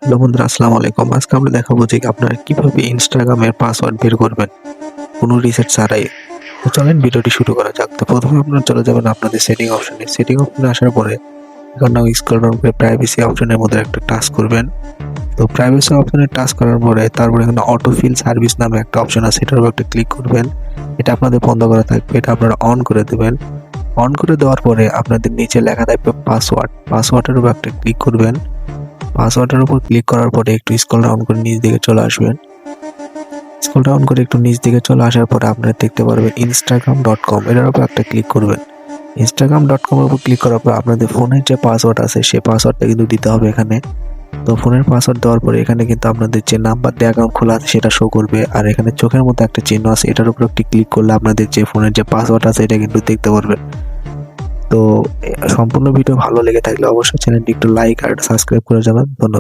Hello বন্ধুরা, আসসালামু আলাইকুম। আজকে আমরা দেখাবো যে আপনারা কিভাবে ইনস্টাগ্রামের পাসওয়ার্ড বের করবেন কোনো রিসেট ছাড়াই। তো চলেন ভিডিওটি শুরু করা যাক। তো প্রথমে আপনারা চলে যাবেন আপনাদের সেটিং অপশনে। সেটিং অপশনে আসার পরে এখানে স্ক্রল ডাউন করে প্রাইভেসি অপশনের মধ্যে একটা টাচ করবেন। তো প্রাইভেসি অপশনে টাচ করার পরে তারপরে এখানে অটোফিল সার্ভিস নামে একটা অপশন আছে, এটার উপর একটা ক্লিক করবেন। এটা আপনাদের বন্ধ করা থাকবে, এটা আপনারা অন করে দেবেন। অন করে দেওয়ার পরে আপনাদের নিচে লেখা থাকবে পাসওয়ার্ডের উপর একটা ক্লিক করবেন। পাসওয়ার্ডের উপর ক্লিক করার পরে একটু স্ক্রল ডাউন করে নিচ দিকে চলে আসবেন। স্ক্রল ডাউন করে একটু নিচ দিকে চলে আসার পরে আপনারা দেখতে পারবেন instagram.com, এটার উপর একটা ক্লিক করবেন। instagram.com এর উপর ক্লিক করার পর আপনাদের ফোনের যে পাসওয়ার্ড আছে সেই পাসওয়ার্ডটা কিন্তু দিতে হবে এখানে। তো ফোনের পাসওয়ার্ড দেওয়ার পরে এখানে কিন্তু আপনাদের যে নাম্বার দিয়ে অ্যাকাউন্ট খোলা আছে সেটা শো করবে, আর এখানে চোখের মধ্যে একটা চিহ্ন আছে, এটার উপর একটি ক্লিক করলে আপনাদের যে ফোনের যে পাসওয়ার্ড আছে এটা কিন্তু দেখতে পারবেন। তো সম্পূর্ণ ভিডিও ভালো লেগে থাকলে অবশ্যই চ্যানেলটি একটু লাইক আর সাবস্ক্রাইব করে যাবেন। ধন্যবাদ।